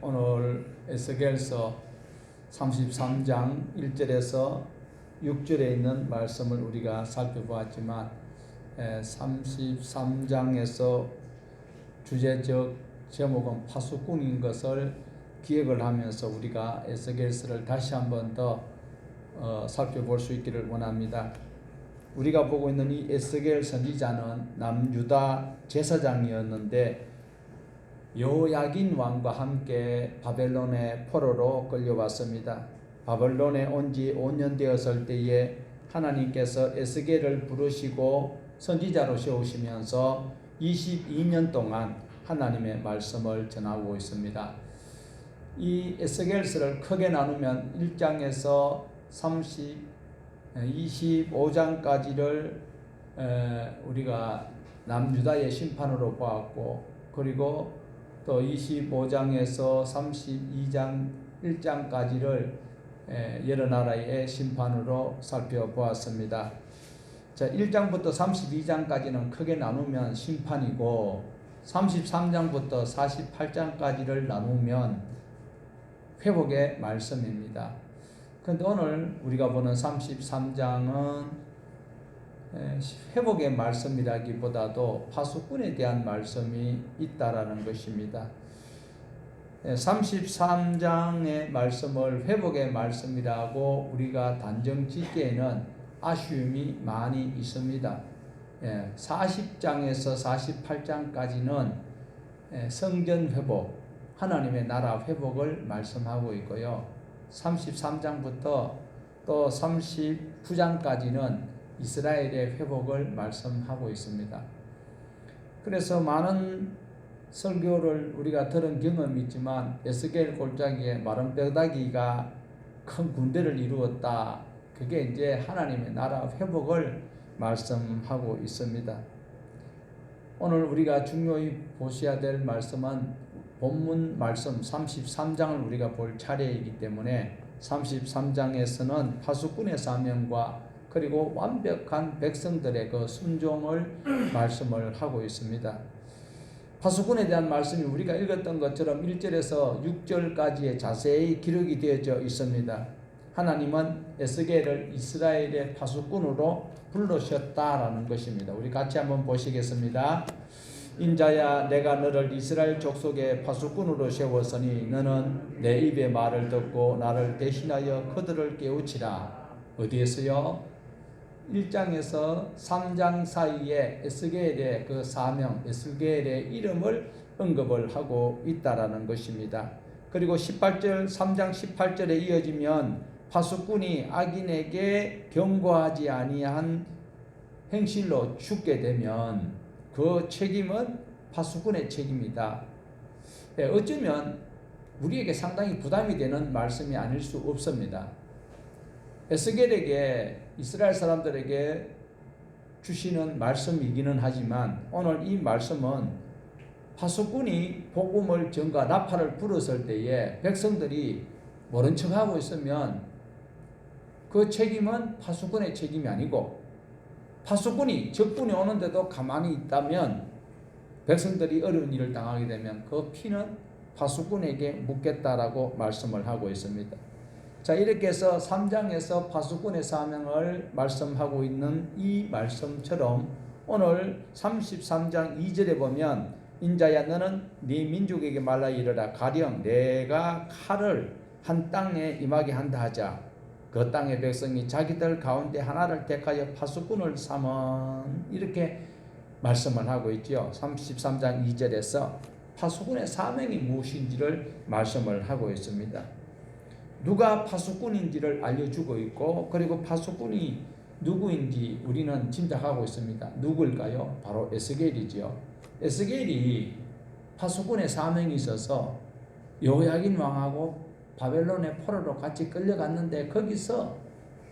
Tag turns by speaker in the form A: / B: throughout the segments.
A: 오늘 에스겔서 33장 1절에서 6절에 있는 말씀을 우리가 살펴보았지만 33장에서 주제적 제목은 파수꾼인 것을 기억을 하면서 우리가 에스겔서를 다시 한번 더 살펴볼 수 있기를 원합니다. 우리가 보고 있는 이 에스겔 선지자는 남유다 제사장이었는데 여호야긴 왕과 함께 바벨론의 포로로 끌려왔습니다. 바벨론에 온 지 5년 되었을 때에 하나님께서 에스겔을 부르시고 선지자로 세우시면서 22년 동안 하나님의 말씀을 전하고 있습니다. 이 에스겔서를 크게 나누면 1장에서 25장까지를 우리가 남유다의 심판으로 보았고, 그리고 또 25장에서 32장 1장까지를 여러 나라의 심판으로 살펴보았습니다. 자, 1장부터 32장까지는 크게 나누면 심판이고, 33장부터 48장까지를 나누면 회복의 말씀입니다. 그런데 오늘 우리가 보는 33장은 회복의 말씀이라기보다도 파수꾼에 대한 말씀이 있다라는 것입니다. 33장의 말씀을 회복의 말씀이라고 우리가 단정 짓기에는 아쉬움이 많이 있습니다. 40장에서 48장까지는 성전 회복, 하나님의 나라 회복을 말씀하고 있고요. 33장부터 또 39장까지는 이스라엘의 회복을 말씀하고 있습니다. 그래서 많은 설교를 우리가 들은 경험이 있지만 에스겔 골짜기에 마른 뼈다귀가 큰 군대를 이루었다. 그게 이제 하나님의 나라 회복을 말씀하고 있습니다. 오늘 우리가 중요히 보셔야 될 말씀은 본문 말씀 33장을 우리가 볼 차례이기 때문에 33장에서는 파수꾼의 사명과 그리고 완벽한 백성들의 그 순종을 말씀을 하고 있습니다. 파수꾼에 대한 말씀이 우리가 읽었던 것처럼 1절에서 6절까지의 자세히 기록이 되어져 있습니다. 하나님은 에스겔을 이스라엘의 파수꾼으로 부르셨다라는 것입니다. 우리 같이 한번 보시겠습니다. 인자야, 내가 너를 이스라엘 족속의 파수꾼으로 세웠으니 너는 내 입의 말을 듣고 나를 대신하여 그들을 깨우치라. 어디에서요? 1장에서 3장 사이에 에스겔의 그 사명, 에스겔의 이름을 언급을 하고 있다라는 것입니다. 그리고 18절, 3장 18절에 이어지면 파수꾼이 악인에게 경고하지 아니한 행실로 죽게 되면 그 책임은 파수꾼의 책임이다. 어쩌면 우리에게 상당히 부담이 되는 말씀이 아닐 수 없습니다. 에스겔에게 이스라엘 사람들에게 주시는 말씀이기는 하지만 오늘 이 말씀은 파수꾼이 복음을 전가 나팔을 불었을 때에 백성들이 모른 척하고 있으면 그 책임은 파수꾼의 책임이 아니고, 파수꾼이 적군이 오는데도 가만히 있다면 백성들이 어려운 일을 당하게 되면 그 피는 파수꾼에게 묻겠다라고 말씀을 하고 있습니다. 자, 이렇게 해서 3장에서 파수꾼의 사명을 말씀하고 있는 이 말씀처럼 오늘 33장 2절에 보면 인자야, 너는 네 민족에게 말라 이르라. 가령 내가 칼을 한 땅에 임하게 한다 하자. 그 땅의 백성이 자기들 가운데 하나를 택하여 파수꾼을 삼은, 이렇게 말씀을 하고 있죠. 33장 2절에서 파수꾼의 사명이 무엇인지를 말씀을 하고 있습니다. 누가 파수꾼인지를 알려주고 있고, 그리고 파수꾼이 누구인지 우리는 짐작하고 있습니다. 누구일까요? 바로 에스겔이죠. 에스겔이 파수꾼의 사명이 있어서 여호야긴 왕하고 바벨론의 포로로 같이 끌려갔는데, 거기서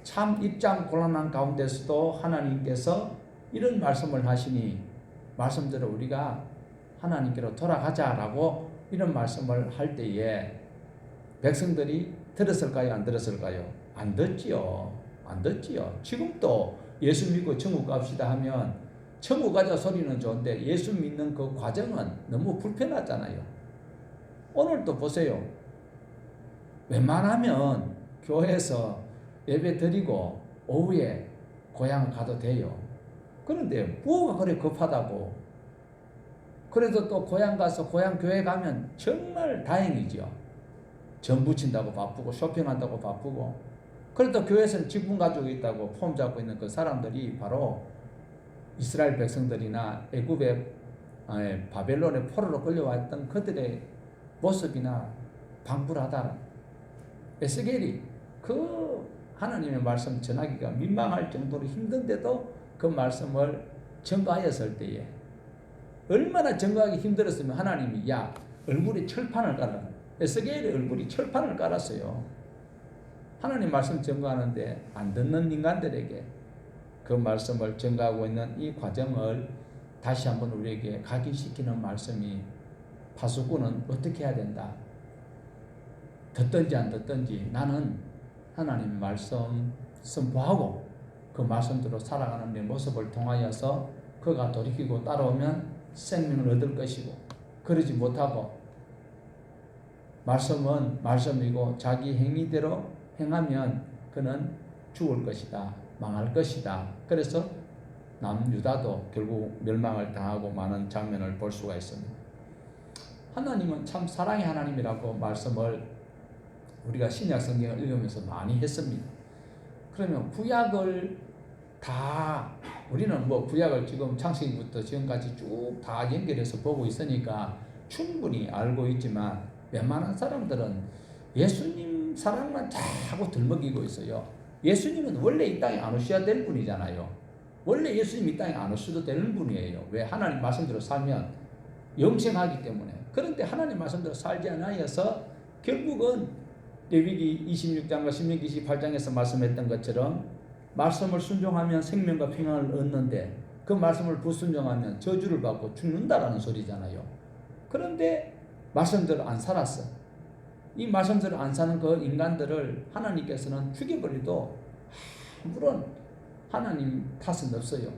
A: 참 입장 곤란한 가운데서도 하나님께서 이런 말씀을 하시니 말씀대로 우리가 하나님께로 돌아가자라고 이런 말씀을 할 때에 백성들이 들었을까요? 안 들었을까요? 안 듣지요. 안 듣지요. 지금도 예수 믿고 천국 갑시다 하면 천국 가자 소리는 좋은데 예수 믿는 그 과정은 너무 불편하잖아요. 오늘도 보세요. 웬만하면 교회에서 예배 드리고 오후에 고향 가도 돼요. 그런데 뭐가 그래 급하다고. 그래도 또 고향 가서 고향 교회 가면 정말 다행이죠. 전 부친다고 바쁘고 쇼핑한다고 바쁘고. 그래도 교회에서는 직분 가지고 있다고 폼 잡고 있는 그 사람들이 바로 이스라엘 백성들이나 애굽의 바벨론의 포로로 끌려왔던 그들의 모습이나 방불하다. 에스겔이 그 하나님의 말씀 전하기가 민망할 정도로 힘든데도 그 말씀을 전가하였을 때에 얼마나 전가하기 힘들었으면 하나님이 야 얼굴에 철판을 깔아라. 에스겔의 얼굴이 철판을 깔았어요. 하나님 말씀 전가하는데 안 듣는 인간들에게 그 말씀을 전가하고 있는 이 과정을 다시 한번 우리에게 각인시키는 말씀이 파수꾼은 어떻게 해야 된다. 듣든지 안 듣든지 나는 하나님 말씀 선포하고 그 말씀대로 살아가는 내 모습을 통하여서 그가 돌이키고 따라오면 생명을 얻을 것이고 그러지 못하고 말씀은 말씀이고 자기 행위대로 행하면 그는 죽을 것이다. 망할 것이다. 그래서 남유다도 결국 멸망을 당하고 많은 장면을 볼 수가 있습니다. 하나님은 참 사랑의 하나님이라고 말씀을 우리가 신약 성경을 읽으면서 많이 했습니다. 그러면 구약을 다 우리는 뭐 구약을 지금 창세기부터 지금까지 쭉 다 연결해서 보고 있으니까 충분히 알고 있지만 웬만한 사람들은 예수님 사랑만 자꾸 들먹이고 있어요. 예수님은 원래 이 땅에 안 오셔야 될 분이잖아요. 원래 예수님 이 땅에 안 오셔도 되는 분이에요. 왜? 하나님 말씀대로 살면 영생하기 때문에. 그런데 하나님 말씀대로 살지 않아서 결국은 레위기 26장과 신명기 28장에서 말씀했던 것처럼 말씀을 순종하면 생명과 평안을 얻는데 그 말씀을 불순종하면 저주를 받고 죽는다라는 소리잖아요. 그런데 말씀대로 안 살았어. 이 말씀대로 안 사는 그 인간들을 하나님께서는 죽여버리도 아무런 하나님 탓은 없어요.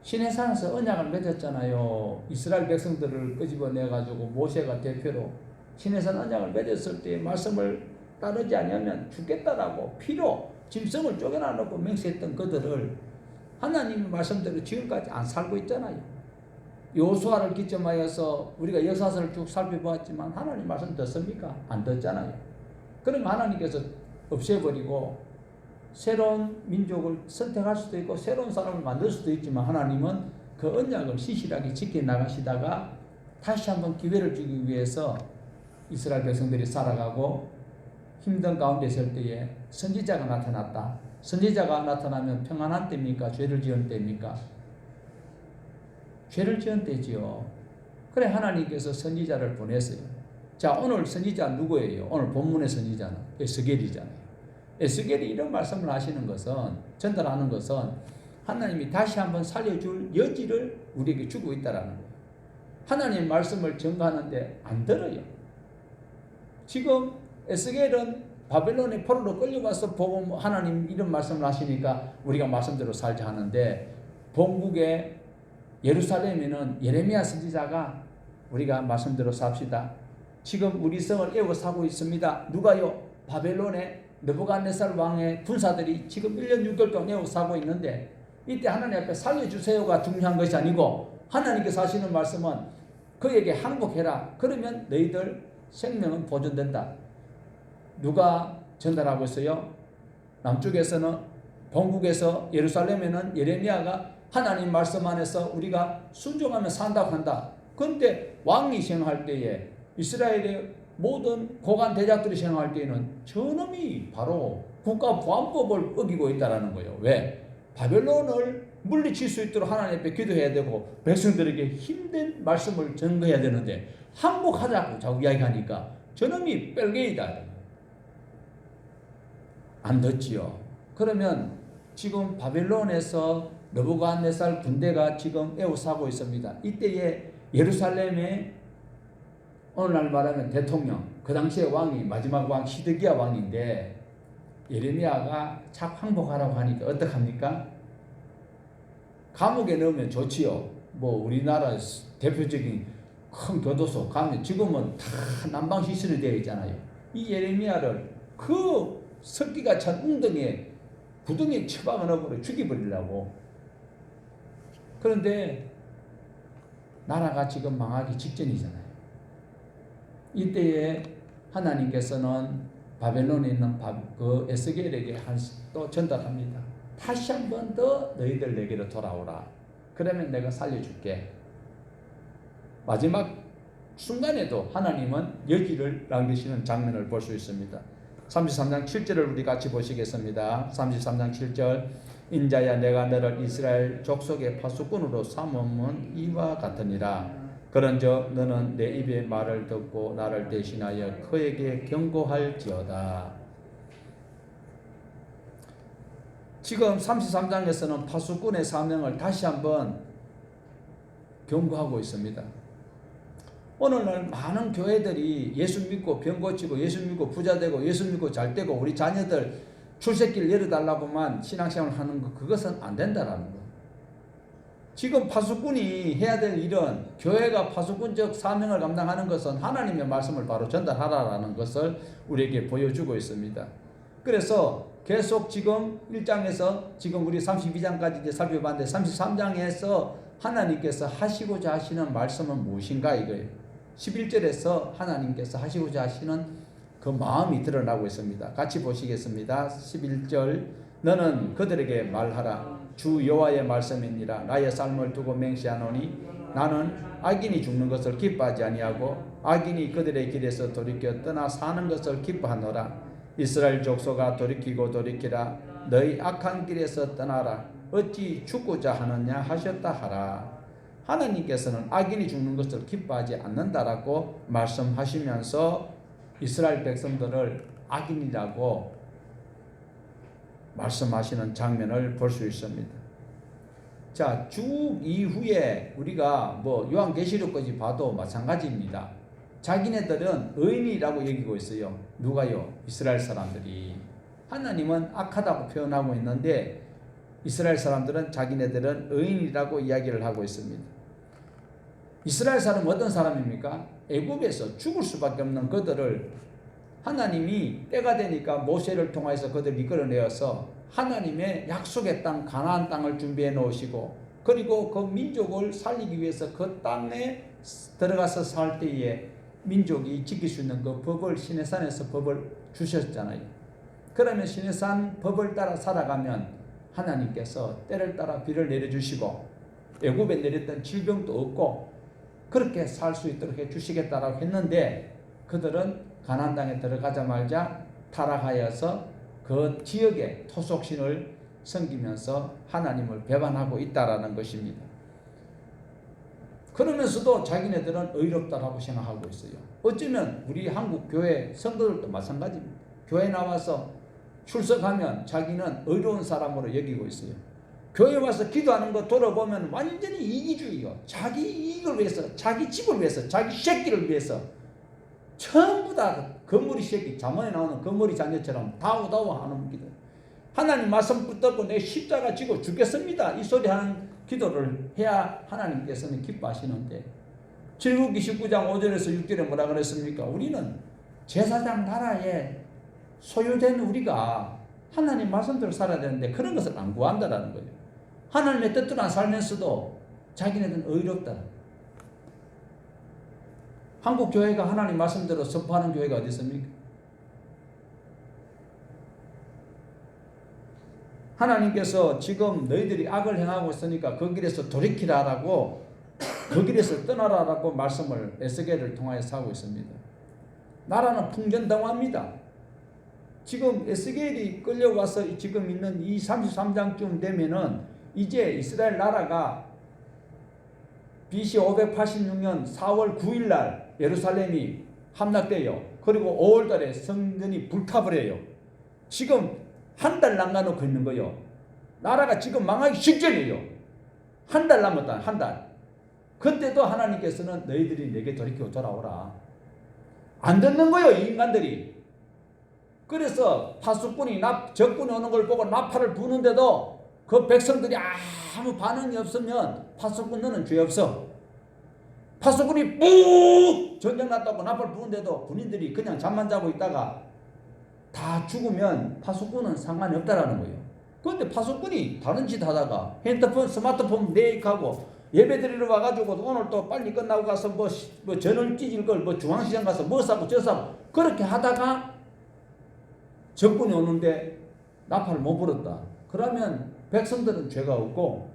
A: 시내산에서 언약을 맺었잖아요. 이스라엘 백성들을 끄집어내가지고 모세가 대표로 시내산 언약을 맺었을 때 말씀을 따르지 않으면 죽겠다라고 피로 짐승을 쪼개나 놓고 맹세했던 그들을 하나님의 말씀대로 지금까지 안 살고 있잖아요. 여호수아를 기점하여서 우리가 역사서를 쭉 살펴보았지만 하나님 말씀 듣습니까? 안 듣잖아요. 그럼 하나님께서 없애버리고 새로운 민족을 선택할 수도 있고 새로운 사람을 만들 수도 있지만 하나님은 그 언약을 시실하게 지켜나가시다가 다시 한번 기회를 주기 위해서 이스라엘 백성들이 살아가고 힘든 가운데 있을 때에 선지자가 나타났다. 선지자가 나타나면 평안한 때입니까? 죄를 지은 때입니까? 죄를 지은 때지요. 그래 하나님께서 선지자를 보냈어요. 자, 오늘 선지자 누구예요? 오늘 본문의 선지자는 에스겔이잖아요. 에스겔이 이런 말씀을 하시는 것은, 전달하는 것은 하나님이 다시 한번 살려줄 여지를 우리에게 주고 있다라는 거예요. 하나님 말씀을 전가하는데 안 들어요. 지금 에스겔은 바벨론의 포로로 끌려가서 보고 하나님 이런 말씀을 하시니까 우리가 말씀대로 살자 하는데, 본국의 예루살렘에는 예레미야 선지자가 우리가 말씀대로 삽시다. 지금 우리 성을 에워싸고 있습니다. 누가요? 바벨론의 느부갓네살 왕의 군사들이 지금 1년 6개월 동안 에워싸고 있는데, 이때 하나님 앞에 살려주세요가 중요한 것이 아니고 하나님께서 하시는 말씀은 그에게 항복해라. 그러면 너희들 생명은 보존된다. 누가 전달하고 있어요? 남쪽에서는, 본국에서 예루살렘에는 예레미야가 하나님 말씀 안에서 우리가 순종하면 산다고 한다. 그런데 왕이 시행할 때에, 이스라엘의 모든 고관 대작들이 시행할 때에는 저놈이 바로 국가보안법을 어기고 있다는 거예요. 왜? 바벨론을 물리칠 수 있도록 하나님 앞에 기도해야 되고 백성들에게 힘든 말씀을 전거해야 되는데 항복하자고 자꾸 이야기하니까 저놈이 뺄게이다. 안 듣지요. 그러면 지금 바벨론에서 느부갓네살 군대가 지금 에워싸고 있습니다. 이때에 예루살렘의 오늘날 말하면 대통령, 그 당시의 왕이 마지막 왕 시드기야 왕인데, 예레미야가 자꾸 항복하라고 하니까 어떡합니까? 감옥에 넣으면 좋지요. 뭐 우리나라 대표적인 큰 교도소 가면 지금은 다 난방 시설이 되어 있잖아요. 이 예레미야를 그 습기가 찬 웅덩이에 구덩이에 처박아 넣어버려 죽여버리려고. 그런데 나라가 지금 망하기 직전이잖아요. 이때에 하나님께서는 바벨론에 있는 그 에스겔에게 또 전달합니다. 다시 한 번 더 너희들 내게로 돌아오라. 그러면 내가 살려줄게. 마지막 순간에도 하나님은 여기를 남기시는 장면을 볼 수 있습니다. 33장 7절을 우리 같이 보시겠습니다. 33장 7절 인자야 내가 너를 이스라엘 족속의 파수꾼으로 삼음은 이와 같으니라. 그런즉 너는 내 입의 말을 듣고 나를 대신하여 그에게 경고할지어다. 지금 33장에서는 파수꾼의 사명을 다시 한번 경고하고 있습니다. 오늘날 많은 교회들이 예수 믿고 병 고치고 예수 믿고 부자 되고 예수 믿고 잘 되고 우리 자녀들 출세길 열어달라고만 신앙생활 하는 것, 그것은 안 된다라는 거. 지금 파수꾼이 해야 될 일은, 교회가 파수꾼적 사명을 감당하는 것은 하나님의 말씀을 바로 전달하라라는 것을 우리에게 보여주고 있습니다. 그래서 계속 지금 1장에서 지금 우리 32장까지 이제 살펴봤는데 33장에서 하나님께서 하시고자 하시는 말씀은 무엇인가 이거예요. 11절에서 하나님께서 하시고자 하시는 그 마음이 드러나고 있습니다. 같이 보시겠습니다. 11절 너는 그들에게 말하라. 주 여호와의 말씀이니라. 나의 삶을 두고 맹세하노니 나는 악인이 죽는 것을 기뻐하지 아니하고 악인이 그들의 길에서 돌이켜 떠나 사는 것을 기뻐하노라. 이스라엘 족속아 돌이키고 돌이키라. 너희 악한 길에서 떠나라. 어찌 죽고자 하느냐 하셨다 하라. 하나님께서는 악인이 죽는 것을 기뻐하지 않는다라고 말씀하시면서 이스라엘 백성들을 악인이라고 말씀하시는 장면을 볼 수 있습니다. 자, 쭉 이후에 우리가 요한계시록까지 봐도 마찬가지입니다. 자기네들은 의인이라고 여기고 있어요. 누가요? 이스라엘 사람들이. 하나님은 악하다고 표현하고 있는데 이스라엘 사람들은 자기네들은 의인이라고 이야기를 하고 있습니다. 이스라엘 사람은 어떤 사람입니까? 애굽에서 죽을 수밖에 없는 그들을 하나님이 때가 되니까 모세를 통해서 그들을 이끌어내어서 하나님의 약속의 땅 가나안 땅을 준비해 놓으시고 그리고 그 민족을 살리기 위해서 그 땅에 들어가서 살 때에 민족이 지킬 수 있는 그 법을 시내산에서 법을 주셨잖아요. 그러면 시내산 법을 따라 살아가면 하나님께서 때를 따라 비를 내려주시고 애굽에 내렸던 질병도 없고 그렇게 살 수 있도록 해주시겠다라고 했는데 그들은 가나안 땅에 들어가자마자 타락하여서 그 지역의 토속신을 섬기면서 하나님을 배반하고 있다라는 것입니다. 그러면서도 자기네들은 의롭다라고 생각하고 있어요. 어쩌면 우리 한국 교회 성도들도 마찬가지입니다. 교회 나와서 출석하면 자기는 의로운 사람으로 여기고 있어요. 교회 와서 기도하는 거 돌아보면 완전히 이기주의요. 자기 이익을 위해서, 자기 집을 위해서, 자기 새끼를 위해서 전부 다 건물이 새끼, 잠언에 나오는 건물이 자녀처럼 다우다우 하는 기도. 하나님 말씀 붙들고 내 십자가 지고 죽겠습니다. 이 소리 하는 기도를 해야 하나님께서는 기뻐하시는데 출애굽기 19장 5절에서 6절에 뭐라 그랬습니까? 우리는 제사장 나라에 소유된 우리가 하나님 말씀대로 살아야 되는데 그런 것을 안 구한다라는 거예요. 하나님의 뜻대로 안 살면서도 자기네들은 의롭다. 한국 교회가 하나님 말씀대로 선포하는 교회가 어디 있습니까? 하나님께서 지금 너희들이 악을 행하고 있으니까 그 길에서 돌이키라라고 그 길에서 떠나라라고 말씀을 에스겔을 통하여서 하고 있습니다. 나라는 풍전등화합니다. 지금 에스겔이 끌려와서 지금 있는 이 33장쯤 되면은 이제 이스라엘 나라가 BC 586년 4월 9일 날 예루살렘이 함락돼요. 그리고 5월 달에 성전이 불타버려요. 지금 한 달 남겨놓고 있는 거예요. 나라가 지금 망하기 직전이에요. 한 달 남았다. 한 달. 그때도 하나님께서는 너희들이 내게 돌이켜 돌아오라. 안 듣는 거예요. 이 인간들이. 그래서 파수꾼이 적군이 오는 걸 보고 나팔을 부는데도 그 백성들이 아무 반응이 없으면 파수꾼 너는 죄 없어. 파수꾼이 ปุ๊ 전쟁 났다고 나팔 부는데도 군인들이 그냥 잠만 자고 있다가 다 죽으면 파수꾼은 상관이 없다라는 거예요. 그런데 파수꾼이 다른 짓 하다가 핸드폰, 스마트폰 내익하고 예배 드리러 와가지고 오늘 또 빨리 끝나고 가서 뭐 전을 찢을 걸 뭐 중앙시장 가서 뭐 사고 저 사고 그렇게 하다가 적군이 오는데 나팔을 못 불었다. 그러면 백성들은 죄가 없고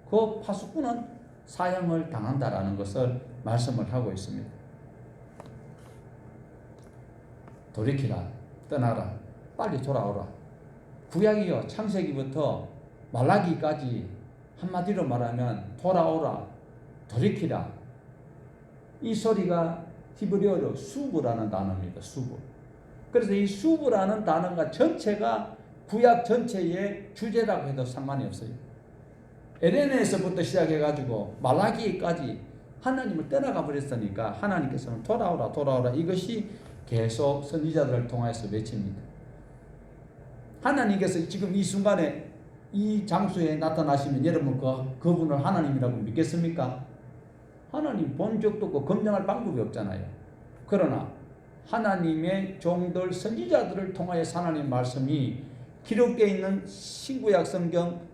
A: 그 파수꾼은 사형을 당한다라는 것을 말씀을 하고 있습니다. 돌이키라, 떠나라, 빨리 돌아오라. 구약이요, 창세기부터 말라기까지 한마디로 말하면 돌아오라, 돌이키라. 이 소리가 히브리어로 수브라는 단어입니다. 수브. 그래서 이 수브라는 단어가 전체가 구약 전체의 주제라고 해도 상관이 없어요. 에레네에서부터 시작해가지고 말라기까지 하나님을 떠나가 버렸으니까 하나님께서는 돌아오라, 돌아오라. 이것이 계속 선지자들을 통해서 외칩니다. 하나님께서 지금 이 순간에 이 장소에 나타나시면 여러분 그분을 하나님이라고 믿겠습니까? 하나님 본 적도 없고 검증할 방법이 없잖아요. 그러나 하나님의 종들 선지자들을 통하여 하나님의 말씀이 기록되어 있는 신구약 성경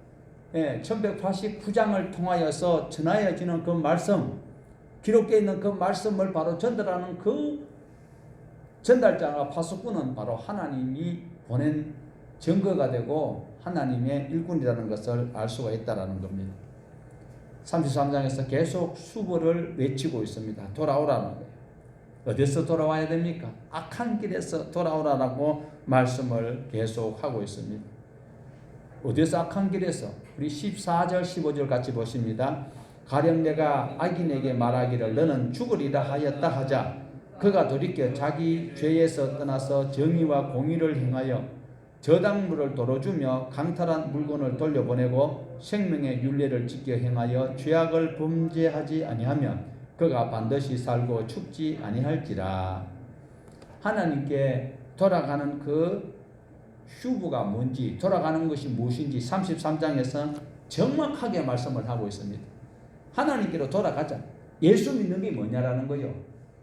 A: 1189장을 통하여서 전하여지는 그 말씀, 기록되어 있는 그 말씀을 바로 전달하는 그 전달자가 파수꾼은 바로 하나님이 보낸 증거가 되고 하나님의 일꾼이라는 것을 알 수가 있다는 겁니다. 33장에서 계속 수보를 외치고 있습니다. 돌아오라는 거예요. 어디서 돌아와야 됩니까? 악한 길에서 돌아오라고 말씀을 계속하고 있습니다. 어디서 악한 길에서? 우리 14절 15절 같이 보십니다. 가령 내가 악인에게 말하기를 너는 죽으리라 하였다 하자 그가 돌이켜 자기 죄에서 떠나서 정의와 공의를 행하여 저당물을 도로주며 강탈한 물건을 돌려보내고 생명의 율례를 지켜 행하여 죄악을 범죄하지 아니하면 그가 반드시 살고 죽지 아니할지라. 하나님께 돌아가는 그 슈브가 뭔지, 돌아가는 것이 무엇인지 33장에서 정확하게 말씀을 하고 있습니다. 하나님께로 돌아가자. 예수 믿는 게 뭐냐라는 거요.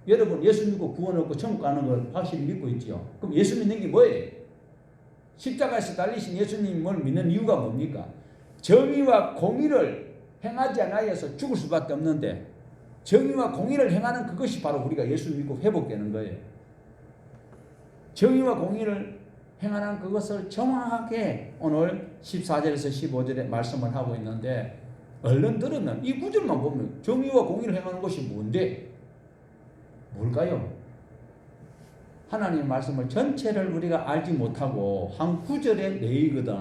A: 여러분 예수 믿고 구원 얻고 천국 가는 걸 확실히 믿고 있죠. 그럼 예수 믿는 게 뭐예요? 십자가에서 달리신 예수님을 믿는 이유가 뭡니까? 정의와 공의를 행하지 않아서 죽을 수밖에 없는데 정의와 공의를 행하는 그것이 바로 우리가 예수 믿고 회복되는 거예요. 정의와 공의를 행하는 그것을 정확하게 오늘 14절에서 15절에 말씀을 하고 있는데 얼른 들으면 이 구절만 보면 정의와 공의를 행하는 것이 뭔데? 뭘까요? 하나님의 말씀을 전체를 우리가 알지 못하고 한 구절에 내이거든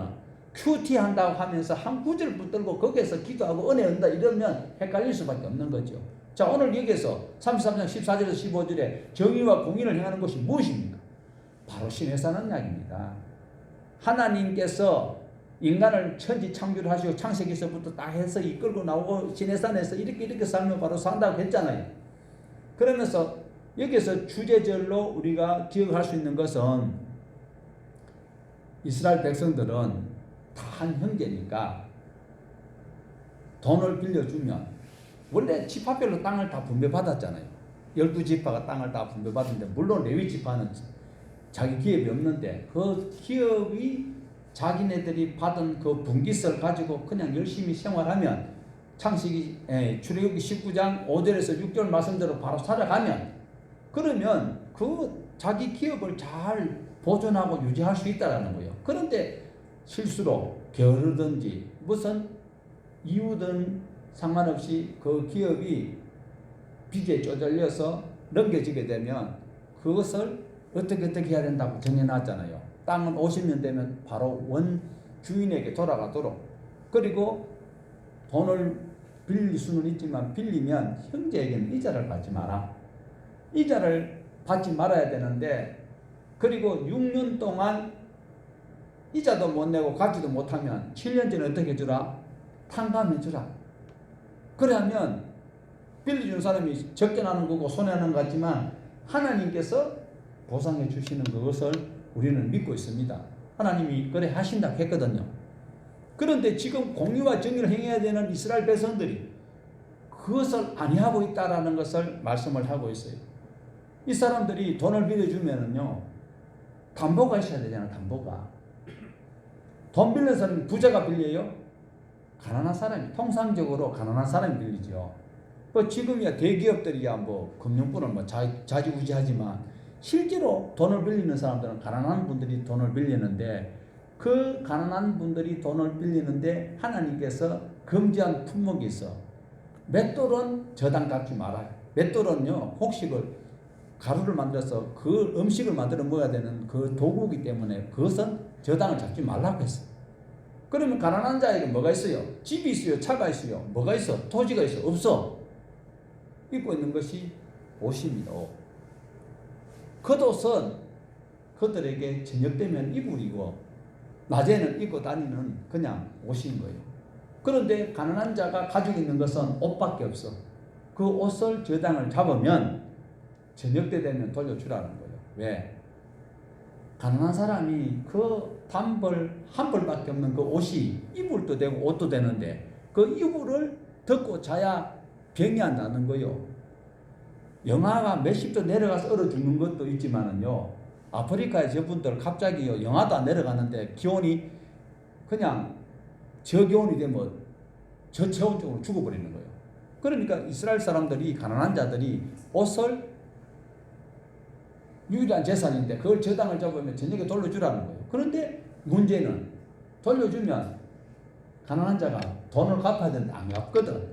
A: 큐티 한다고 하면서 한 구절 붙들고 거기에서 기도하고 은혜 얻는다 이러면 헷갈릴 수밖에 없는 거죠. 자, 오늘 여기에서 33장 14절에서 15절에 정의와 공의를 행하는 것이 무엇입니까? 바로 신의 산언약입니다. 하나님께서 인간을 천지 창조를 하시고 창세기서부터 딱 해서 이끌고 나오고 신의 산에서 이렇게 살면 바로 산다고 했잖아요. 그러면서 여기서 주제절로 우리가 기억할 수 있는 것은 이스라엘 백성들은 다 한 형제니까 돈을 빌려주면 원래 지파별로 땅을 다 분배받았잖아요. 12지파가 땅을 다 분배받았는데 물론 레위 지파는 자기 기업이 없는데 그 기업이 자기네들이 받은 그 분깃을 가지고 그냥 열심히 생활하면 출애굽기 19장 5절에서 6절 말씀대로 바로 살아가면 그러면 그 자기 기업을 잘 보존하고 유지할 수 있다는 거예요. 그런데 실수로 게으르든지 무슨 이유든 상관없이 그 기업이 빚에 쪼들려서 넘겨지게 되면 그것을 어떻게 해야 된다고 정해놨잖아요. 땅은 50년 되면 바로 원 주인에게 돌아가도록. 그리고 돈을 빌릴 수는 있지만 빌리면 형제에게는 이자를 받지 마라. 이자를 받지 말아야 되는데 그리고 6년 동안 이자도 못 내고 갚지도 못하면 7년째는 어떻게 주라? 탕감해 주라. 그러면 빌려주는 사람이 적게 나는 거고 손해나는 것 같지만 하나님께서 보상해 주시는 그것을 우리는 믿고 있습니다. 하나님이 그래 하신다고 했거든요. 그런데 지금 공의와 정의를 행해야 되는 이스라엘 백성들이 그것을 아니하고 있다라는 것을 말씀을 하고 있어요. 이 사람들이 돈을 빌려주면은요, 담보가 있어야 되잖아. 담보가. 돈 빌려서는 부자가 빌려요? 가난한 사람이, 통상적으로 가난한 사람이 빌리죠. 뭐 지금이야 대기업들이야 뭐 금융권을 뭐 자지우지하지만 실제로 돈을 빌리는 사람들은 가난한 분들이 돈을 빌리는데, 그 가난한 분들이 돈을 빌리는데 하나님께서 금지한 품목이 있어. 맷돌은 저당 갖지 말아요. 맷돌은요, 혹식을 가루를 만들어서 그 음식을 만들어 먹어야 되는 그 도구이기 때문에 그것은 저당을 잡지 말라고 했어. 그러면 가난한 자에게 뭐가 있어요? 집이 있어요? 차가 있어요? 뭐가 있어? 토지가 있어? 없어. 입고 있는 것이 옷입니다. 겉옷은 그들에게 저녁 되면 이불이고 낮에는 입고 다니는 그냥 옷인 거예요. 그런데 가난한 자가 가지고 있는 것은 옷밖에 없어. 그 옷을 저당을 잡으면 저녁 때 되면 돌려주라는 거예요. 왜? 가난한 사람이 그 단벌 한 벌밖에 없는 그 옷이 이불도 되고 옷도 되는데 그 이불을 덮고 자야 병이 안 나는 거예요. 영하가 몇십 도 내려가서 얼어 죽는 것도 있지만은요, 아프리카의 저분들 갑자기 영하도 안 내려가는데 기온이 그냥 저기온이 되면 저체온적으로 죽어버리는 거예요. 그러니까 이스라엘 사람들이, 가난한 자들이 옷을 유일한 재산인데 그걸 저당을 잡으면 저녁에 돌려주라는 거예요. 그런데 문제는 돌려주면 가난한 자가 돈을 갚아야 되는데 안 갚거든.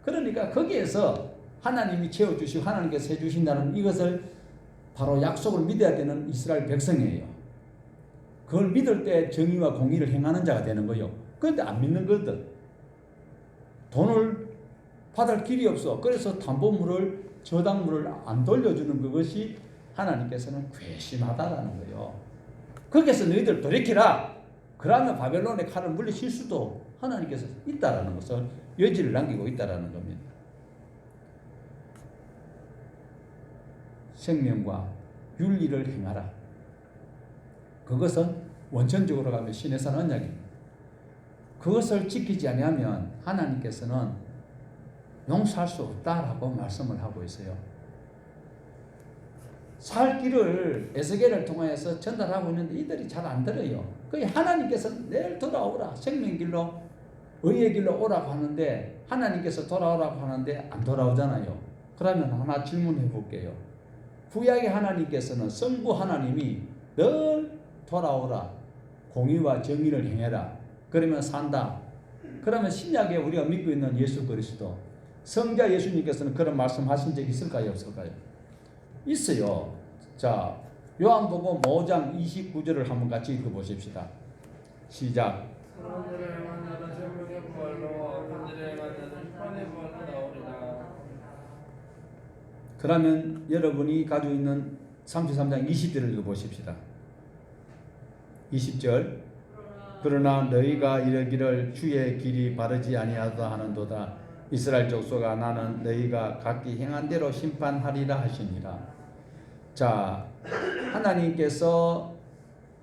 A: 그러니까 거기에서 하나님이 채워주시고 하나님께서 해주신다는 이것을 바로 약속을 믿어야 되는 이스라엘 백성이에요. 그걸 믿을 때 정의와 공의를 행하는 자가 되는 거예요. 그런데 안 믿는 거거든. 돈을 받을 길이 없어. 그래서 담보물을, 저당물을 안 돌려주는 그것이 하나님께서는 괘씸하다라는 거예요. 거기에서 너희들 돌이키라. 그러면 바벨론의 칼을 물리칠 수도 하나님께서 있다라는 것을 여지를 남기고 있다라는 겁니다. 생명과 윤리를 행하라. 그것은 원천적으로 가면 신의 산 언약입니다. 그것을 지키지 아니하면 하나님께서는 용서할 수 없다라고 말씀을 하고 있어요. 살 길을 에스겔을 통해서 전달하고 있는데 이들이 잘 안 들어요. 그게 하나님께서 내일 돌아오라, 생명길로 의의 길로 오라고 하는데, 하나님께서 돌아오라고 하는데 안 돌아오잖아요. 그러면 하나 질문해 볼게요. 구약의 하나님께서는, 성부 하나님이 늘 돌아오라, 공의와 정의를 행해라, 그러면 산다. 그러면 신약에 우리가 믿고 있는 예수 그리스도, 성자 예수님께서는 그런 말씀하신 적이 있을까요? 없을까요? 있어요. 자, 요한복음 5장 29절을 한번 같이 읽어보십시다. 시작.
B: 사람들을 만나는 생명의 부활로 그들을 만나는 심판의 부활로 나오리라.
A: 그러면 여러분이 가지고 있는 33장 20절을 읽어보십시다. 20절. 그러나 너희가 이르기를 주의 길이 바르지 아니하다 하는도다. 이스라엘 족속아, 나는 너희가 각기 행한 대로 심판하리라 하시니라. 자, 하나님께서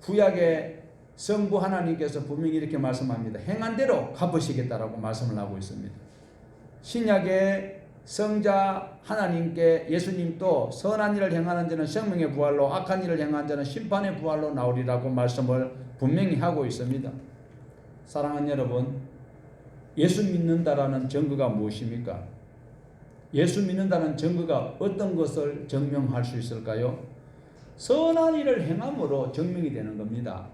A: 구약의 성부 하나님께서 분명히 이렇게 말씀합니다. 행한 대로 갚으시겠다라고 말씀을 하고 있습니다. 신약의 성자 하나님께 예수님도 선한 일을 행하는 자는 생명의 부활로, 악한 일을 행하는 자는 심판의 부활로 나오리라고 말씀을 분명히 하고 있습니다. 사랑하는 여러분, 예수 믿는다라는 증거가 무엇입니까? 예수 믿는다는 증거가 어떤 것을 증명할 수 있을까요? 선한 일을 행함으로 증명이 되는 겁니다.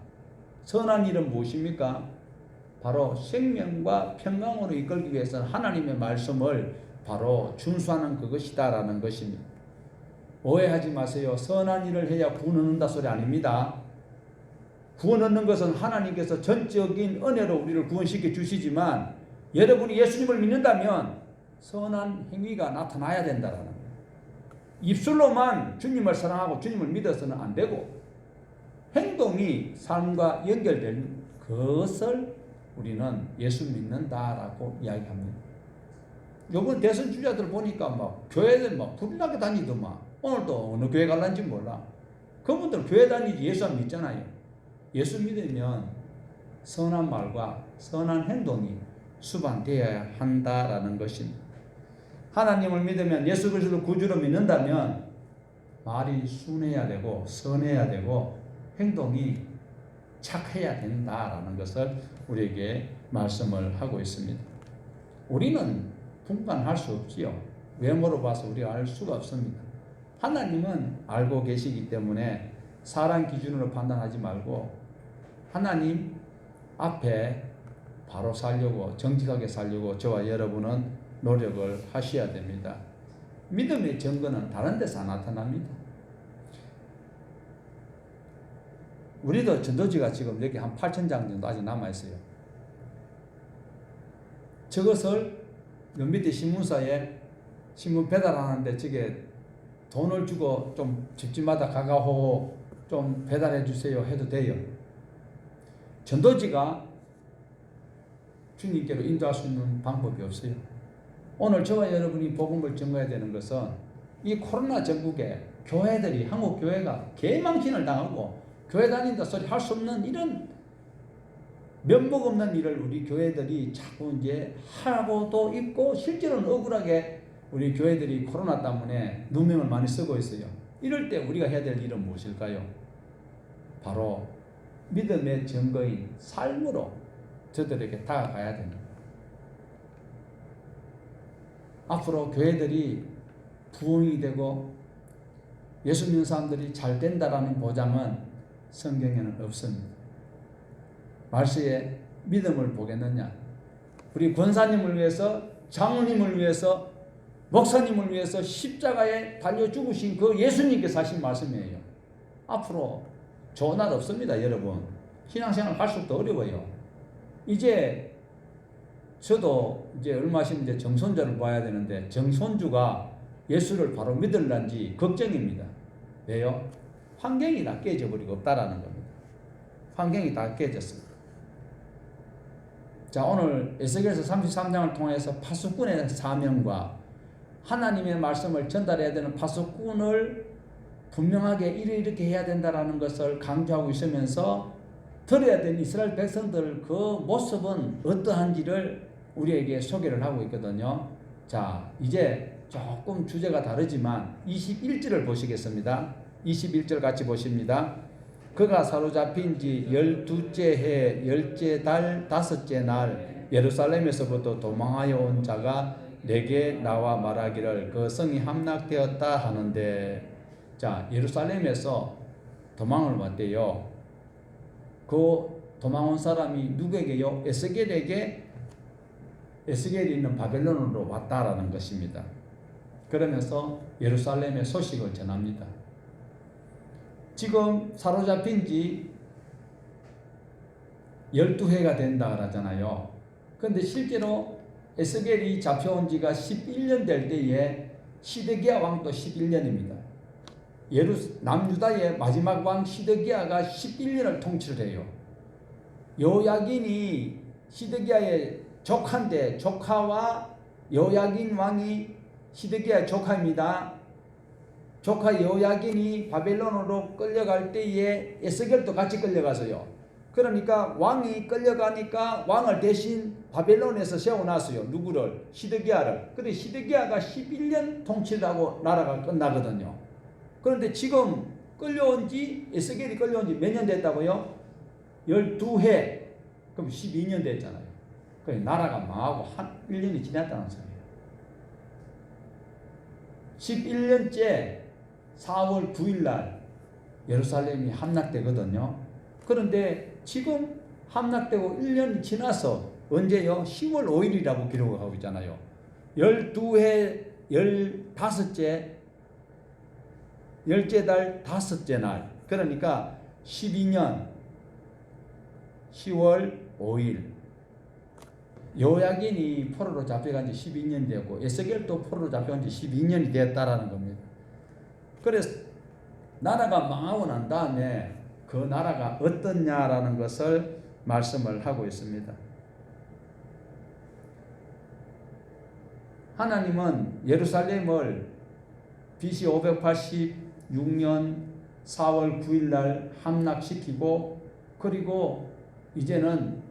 A: 선한 일은 무엇입니까? 바로 생명과 평강으로 이끌기 위해서는 하나님의 말씀을 바로 준수하는 그것이다라는 것입니다. 오해하지 마세요. 선한 일을 해야 구원 얻는다 소리 아닙니다. 구원 얻는 것은 하나님께서 전적인 은혜로 우리를 구원시켜 주시지만, 여러분이 예수님을 믿는다면 선한 행위가 나타나야 된다라는 거예요. 입술로만 주님을 사랑하고 주님을 믿어서는 안 되고, 행동이 삶과 연결된 그것을 우리는 예수 믿는다라고 이야기합니다. 요번 대선 주자들 보니까 막 교회들 막 불나게 다니더만. 오늘도 어느 교회 갈란지 몰라. 그분들 교회 다니지 예수 안 믿잖아요. 예수 믿으면 선한 말과 선한 행동이 수반되어야 한다라는 것입니다. 하나님을 믿으면 예수 그리스도를 구주로 믿는다면 말이 순해야 되고 선해야 되고 행동이 착해야 된다라는 것을 우리에게 말씀을 하고 있습니다. 우리는 분간할 수 없지요. 외모로 봐서 우리가 알 수가 없습니다. 하나님은 알고 계시기 때문에 사람 기준으로 판단하지 말고 하나님 앞에 바로 살려고, 정직하게 살려고 저와 여러분은 노력을 하셔야 됩니다. 믿음의 증거는 다른 데서 나타납니다. 우리도 전도지가 지금 여기 한 8,000장 정도 아직 남아있어요. 저것을 요 밑에 신문사에 신문 배달하는데 저게 돈을 주고 좀 집집마다 가가호 좀 배달해 주세요 해도 돼요. 전도지가 주님께로 인도할 수 있는 방법이 없어요. 오늘 저와 여러분이 복음을 전가해야 되는 것은 이 코로나 전국에 교회들이, 한국 교회가 개망신을 당하고 교회 다닌다 소리 할 수 없는 이런 면목 없는 일을 우리 교회들이 자꾸 이제 하고도 있고, 실제로는 억울하게 우리 교회들이 코로나 때문에 누명을 많이 쓰고 있어요. 이럴 때 우리가 해야 될 일은 무엇일까요? 바로 믿음의 증거인 삶으로 저들에게 다가가야 됩니다. 앞으로 교회들이 부흥이 되고 예수 믿는 사람들이 잘 된다라는 보장은 성경에는 없습니다. 말씀에 믿음을 보겠느냐? 우리 권사님을 위해서, 장로님을 위해서, 목사님을 위해서 십자가에 달려 죽으신 그 예수님께서 하신 말씀이에요. 앞으로 좋은 날 없습니다, 여러분. 신앙생활 할수록 어려워요. 이제 저도 이제 얼마 있으면 이제 정손주를 봐야 되는데 정손주가 예수를 바로 믿을란지 걱정입니다. 왜요? 환경이 다 깨져버리고 없다라는 겁니다. 환경이 다 깨졌습니다. 자, 오늘 에스겔서 33장을 통해서 파수꾼의 사명과 하나님의 말씀을 전달해야 되는 파수꾼을 분명하게 이렇게 해야 된다라는 것을 강조하고 있으면서 들어야 되는 이스라엘 백성들 그 모습은 어떠한지를 우리에게 소개를 하고 있거든요. 자, 이제 조금 주제가 다르지만 21절을 보시겠습니다. 21절 같이 보십니다. 그가 사로잡힌 지 12째 해 10째 달 5째 날 예루살렘에서부터 도망하여 온 자가 내게 나와 말하기를 그 성이 함락되었다 하는데, 자, 예루살렘에서 도망을 왔대요. 그 도망온 사람이 누구에게요? 에스겔에게. 에스겔이 있는 바벨론으로 왔다라는 것입니다. 그러면서 예루살렘의 소식을 전합니다. 지금 사로잡힌 지 12해가 된다 그러잖아요. 그런데 실제로 에스겔이 잡혀온 지가 11년 될 때에 시드기야 왕도 11년입니다. 남유다의 마지막 왕 시드기야가 11년을 통치를 해요. 요야긴이 시드기야의 조카인데, 조카와 요야긴 왕이 시드기야의 조카입니다. 조카 요야긴이 바벨론으로 끌려갈 때에 에스겔도 같이 끌려가서요. 그러니까 왕이 끌려가니까 왕을 대신 바벨론에서 세워놨어요. 누구를? 시드기야를. 그런데 시드기야가 11년 통치를 하고 나라가 끝나거든요. 그런데 지금 에스겔이 끌려온 지 몇 년 됐다고요? 12해. 그럼 12년 됐잖아요. 그러니까 나라가 망하고 한 1년이 지났다는 소리예요. 11년째 4월 9일 날 예루살렘이 함락되거든요. 그런데 지금 함락되고 1년이 지나서 언제요? 10월 5일이라고 기록을 하고 있잖아요. 12해 15째 10째 달 5째 날, 그러니까 12년 10월 5일 요야긴이 포로로 잡혀간 지 12년 되었고 에스겔도 포로로 잡혀간 지 12년이 되었다라는 겁니다. 그래서 나라가 망하고 난 다음에 그 나라가 어떻냐라는 것을 말씀을 하고 있습니다. 하나님은 예루살렘을 BC 586년 4월 9일 날 함락시키고, 그리고 이제는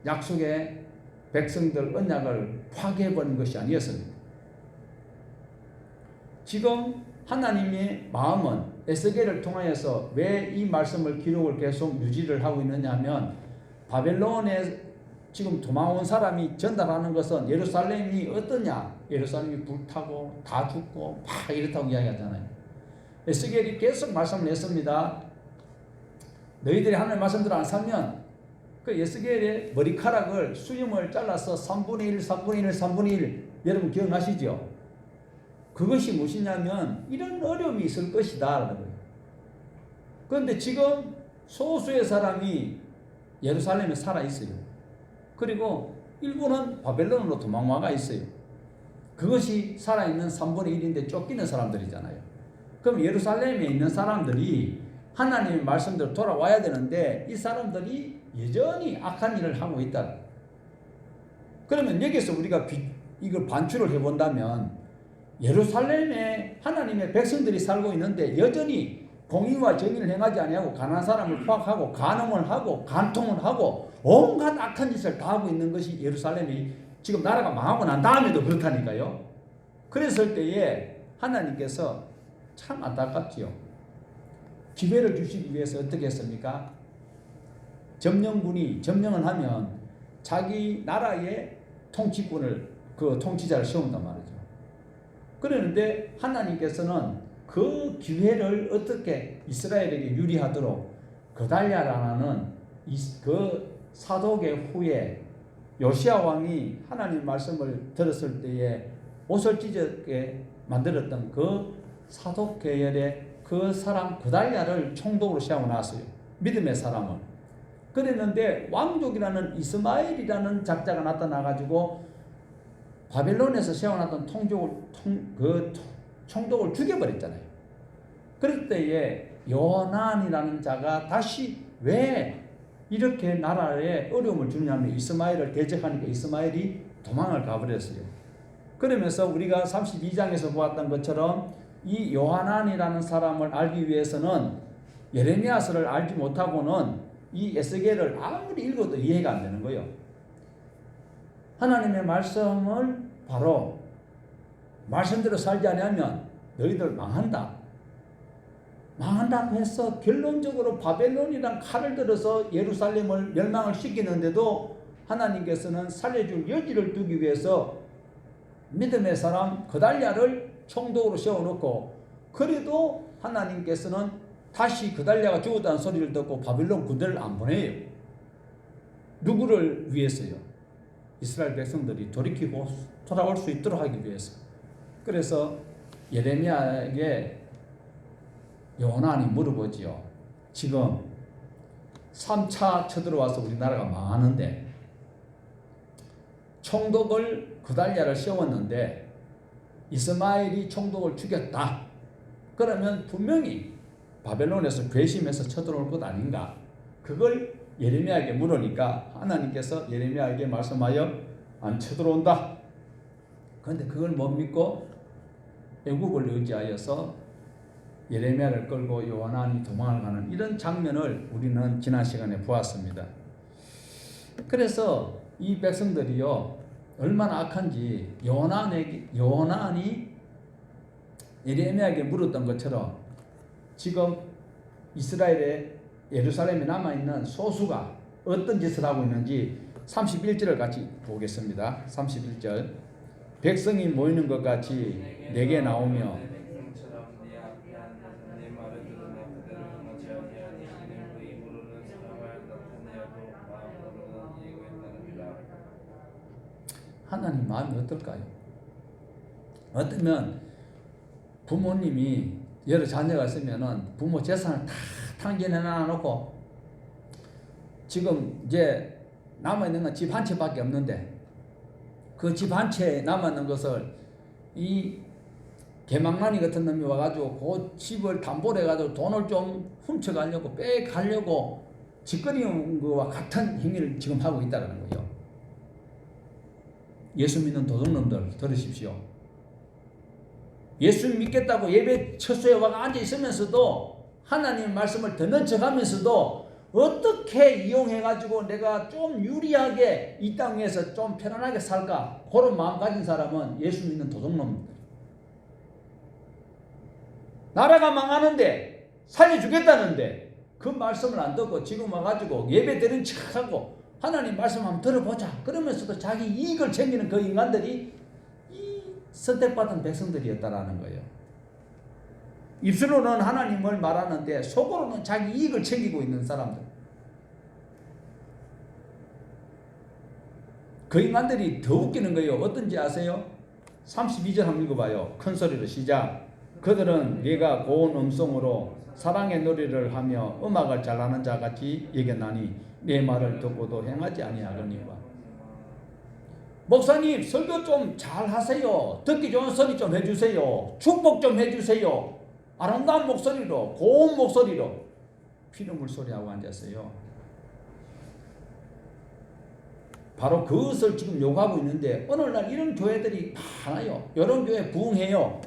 A: 약속의 백성들 언약을 파괴해버린 것이 아니었습니다. 지금 하나님의 마음은 에스겔을 통하여서 왜 이 말씀을 기록을 계속 유지를 하고 있느냐 하면 바벨론에 지금 도망온 사람이 전달하는 것은 예루살렘이 어떠냐? 예루살렘이 불타고 다 죽고 막 이렇다고 이야기하잖아요. 에스겔이 계속 말씀을 했습니다. 너희들이 하나님의 말씀대로 안 살면 그 에스겔의 머리카락을 수염을 잘라서 3분의 1, 3분의 1, 3분의 1 여러분 기억나시죠? 그것이 무엇이냐면 이런 어려움이 있을 것이다 라는 거예요. 그런데 지금 소수의 사람이 예루살렘에 살아 있어요. 그리고 일부는 바벨론으로 도망와가 있어요. 그것이 살아있는 3분의 1인데 쫓기는 사람들이잖아요. 그럼 예루살렘에 있는 사람들이 하나님의 말씀대로 돌아와야 되는데 이 사람들이 여전히 악한 일을 하고 있다. 그러면 여기서 우리가 이걸 반출을 해본다면 예루살렘에 하나님의 백성들이 살고 있는데 여전히 공의와 정의를 행하지 아니하고 가난한 사람을 포악하고 간음을 하고 간통을 하고 온갖 악한 짓을 다 하고 있는 것이 예루살렘이 지금 나라가 망하고 난 다음에도 그렇다니까요. 그랬을 때에 하나님께서 참 안타깝지요. 기회를 주시기 위해서 어떻게 했습니까? 점령군이 점령을 하면 자기 나라의 통치꾼을 그 통치자를 세운단 말이죠. 그러는데 하나님께서는 그 기회를 어떻게 이스라엘에게 유리하도록 그달랴라는 그 사독의 후에 요시야 왕이 하나님 말씀을 들었을 때에 옷을 찢게 만들었던 그 사독 계열의 그 사람 그달랴를 총독으로 세워놨어요. 믿음의 사람을. 그랬는데 왕족이라는 이스마엘이라는 작자가 나타나가지고 바벨론에서 세워놨던 총독을 죽여버렸잖아요. 그럴 때에 요나단이라는 자가 다시 왜 이렇게 나라에 어려움을 주느냐면 이스마엘을 대적하니까 이스마엘이 도망을 가버렸어요. 그러면서 우리가 32장에서 보았던 것처럼 이 요하난이라는 사람을 알기 위해서는 예레미야서를 알지 못하고는 이 에스겔을 아무리 읽어도 이해가 안 되는 거예요. 하나님의 말씀을 바로 말씀대로 살지 않으면 너희들 망한다. 망한다고 해서 결론적으로 바벨론이란 칼을 들어서 예루살렘을 멸망을 시키는데도 하나님께서는 살려줄 여지를 두기 위해서 믿음의 사람 그달랴를 총독으로 세워놓고 그래도 하나님께서는 다시 그달랴가 죽었다는 소리를 듣고 바벨론 군대를 안 보내요. 누구를 위해서요? 이스라엘 백성들이 돌이키고 돌아올 수 있도록 하기 위해서. 그래서 예레미야에게 요나단이 물어보지요. 지금 3차 쳐들어와서 우리나라가 망하는데 총독을 그달랴를 세웠는데 이스마엘이 총독을 죽였다. 그러면 분명히 바벨론에서 괘씸해서 쳐들어올 것 아닌가. 그걸 예레미야에게 물으니까 하나님께서 예레미야에게 말씀하여 안 쳐들어온다. 그런데 그걸 못 믿고 애국을 의지하여서 예레미야를 끌고 요나단이 도망을 가는 이런 장면을 우리는 지난 시간에 보았습니다. 그래서 이 백성들이요 얼마나 악한지 요나단이 예레미야에게 물었던 것처럼 지금 이스라엘의 예루살렘에 남아있는 소수가 어떤 짓을 하고 있는지 31절을 같이 보겠습니다. 31절 백성이 모이는 것 같이 내게 나오며 하나님 마음이 어떨까요? 어쩌면 부모님이 여러 자녀가 있으면은 부모 재산을 다 탕진해 놔놓고 지금 이제 남아있는 건 집 한 채밖에 없는데 그 집 한 채에 남아있는 것을 이 개망나니 같은 놈이 와가지고 그 집을 담보로 해가지고 돈을 좀 훔쳐가려고 빼가려고 짓거리는 것과 같은 행위를 지금 하고 있다는 거예요. 예수 믿는 도둑놈들 들으십시오. 예수 믿겠다고 예배 처소에 와가 앉아 있으면서도 하나님 말씀을 듣는 척하면서도 어떻게 이용해가지고 내가 좀 유리하게 이 땅에서 좀 편안하게 살까 그런 마음 가진 사람은 예수 믿는 도둑놈입니다. 나라가 망하는데 살려주겠다는데 그 말씀을 안 듣고 지금 와가지고 예배 드리는 척하고 하나님 말씀 한번 들어보자 그러면서도 자기 이익을 챙기는 그 인간들이 이 선택받은 백성들이었다라는 거예요. 입술로는 하나님을 말하는데 속으로는 자기 이익을 챙기고 있는 사람들. 그 인간들이 더 웃기는 거예요. 어떤지 아세요? 32절 한번 읽어봐요. 큰 소리로 시작. 그들은 네가 고운 음성으로 사랑의 노래를 하며 음악을 잘하는 자같이 여겼나니 내 말을 듣고도 행하지 아니하거니와. 목사님 설교 좀 잘하세요. 듣기 좋은 소리 좀 해주세요. 축복 좀 해주세요. 아름다운 목소리로 고운 목소리로 피눈물 소리하고 앉았어요. 바로 그것을 지금 요구하고 있는데 오늘날 이런 교회들이 많아요. 이런 교회 부흥해요.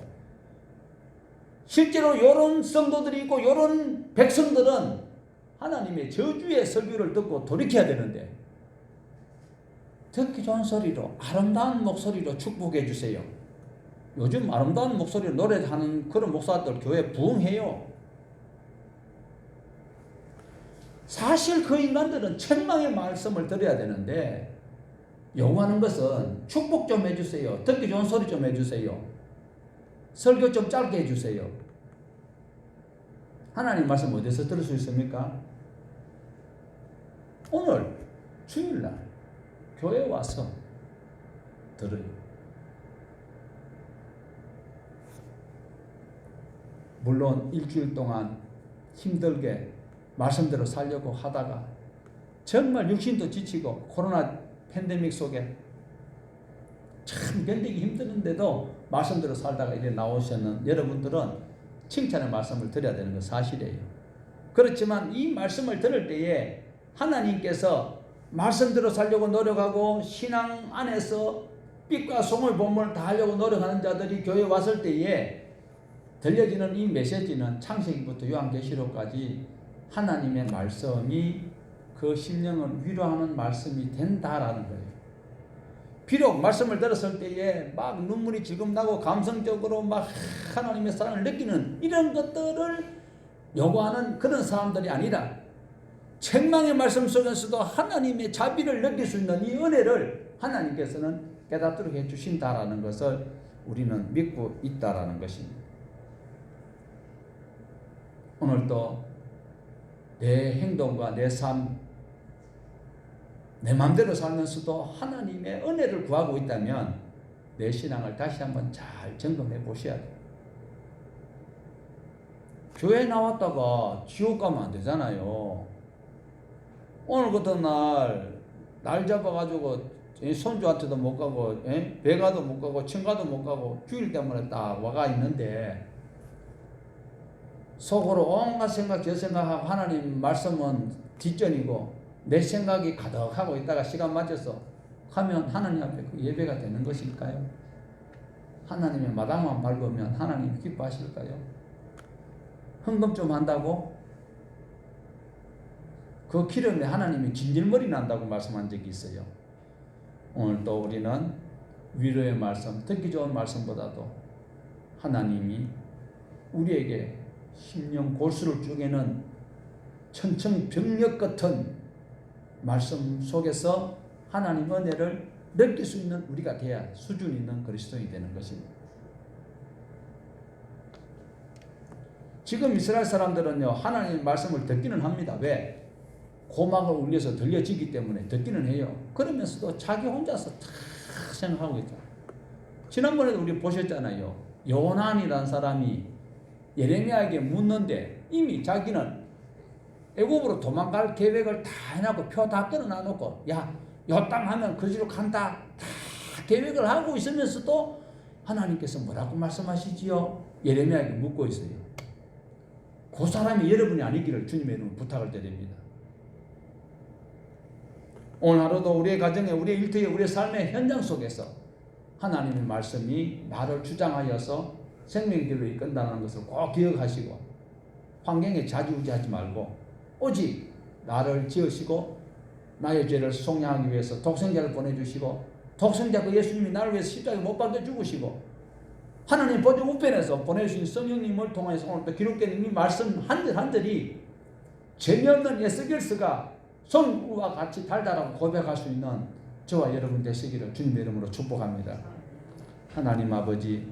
A: 실제로 이런 성도들이 있고 이런 백성들은 하나님의 저주의 설교를 듣고 돌이켜야 되는데 듣기 좋은 소리로 아름다운 목소리로 축복해 주세요. 요즘 아름다운 목소리로 노래하는 그런 목사들 교회 부흥해요. 사실 그 인간들은 책망의 말씀을 들어야 되는데 요구하는 것은 축복 좀 해주세요. 듣기 좋은 소리 좀 해주세요. 설교 좀 짧게 해주세요. 하나님 말씀 어디서 들을 수 있습니까? 오늘 주일날 교회 와서 들어요. 물론 일주일 동안 힘들게 말씀대로 살려고 하다가 정말 육신도 지치고 코로나 팬데믹 속에 참 견디기 힘드는데도 말씀대로 살다가 이제 나오시는 여러분들은 칭찬의 말씀을 드려야 되는 건 사실이에요. 그렇지만 이 말씀을 들을 때에 하나님께서 말씀대로 살려고 노력하고 신앙 안에서 빛과 소금의 본분을 다 하려고 노력하는 자들이 교회에 왔을 때에 들려지는 이 메시지는 창세기부터 요한계시록까지 하나님의 말씀이 그 심령을 위로하는 말씀이 된다라는 거예요. 비록 말씀을 들었을 때에 막 눈물이 질금 나고 감성적으로 막 하나님의 사랑을 느끼는 이런 것들을 요구하는 그런 사람들이 아니라 책망의 말씀 속에서도 하나님의 자비를 느낄 수 있는 이 은혜를 하나님께서는 깨닫도록 해주신다라는 것을 우리는 믿고 있다라는 것입니다. 오늘도 내 행동과 내 삶, 내 마음대로 살면서도 하나님의 은혜를 구하고 있다면 내 신앙을 다시 한번 잘 점검해 보셔야 돼요. 교회 나왔다가 지옥 가면 안 되잖아요. 오늘 같은 날 잡아가지고 손주한테도 못 가고 배가도 못 가고 친가도 못 가고 주일 때문에 딱 와가 있는데 속으로 온갖 생각 저 생각하고 하나님 말씀은 뒷전이고 내 생각이 가득하고 있다가 시간 맞춰서 하면 하나님 앞에 그 예배가 되는 것일까요? 하나님의 마당만 밟으면 하나님 기뻐하실까요? 헌금 좀 한다고 그 기름에 하나님이 진질머리 난다고 말씀한 적이 있어요. 오늘 또 우리는 위로의 말씀, 듣기 좋은 말씀보다도 하나님이 우리에게 심령 골수를 쪼개는 천천병력 같은 말씀 속에서 하나님 은혜를 느낄 수 있는 우리가 돼야 수준 있는 그리스도인이 되는 것입니다. 지금 이스라엘 사람들은요 하나님 말씀을 듣기는 합니다. 왜? 고막을 울려서 들려지기 때문에 듣기는 해요. 그러면서도 자기 혼자서 탁 생각하고 있다. 지난번에도 우리 보셨잖아요. 요난이라는 사람이 예레미야에게 묻는데 이미 자기는 애굽으로 도망갈 계획을 다 해놓고 표 다 끊어놔놓고 야, 요 땅 하면 그 지로 간다 다 계획을 하고 있으면서도 하나님께서 뭐라고 말씀하시지요? 예레미야에게 묻고 있어요. 그 사람이 여러분이 아니기를 주님의 이름으로 부탁을 드립니다. 오늘 하루도 우리의 가정에 우리의 일터에 우리의 삶의 현장 속에서 하나님의 말씀이 나를 주장하여서 생명길로 이끈다는 것을 꼭 기억하시고 환경에 좌지우지하지 말고 오직 나를 지으시고 나의 죄를 속량하기 위해서 독생자를 보내주시고 독생자 그 예수님이 나를 위해서 십자가에 못 박혀 죽으시고 하나님 보좌 우편에서 보내주신 성령님을 통해서 오늘 또 기록된 이 말씀 한절 한절이 재미없는 에스겔서가 성우와 같이 달달하고 고백할 수 있는 저와 여러분 되시기를 주님의 이름으로 축복합니다. 하나님 아버지,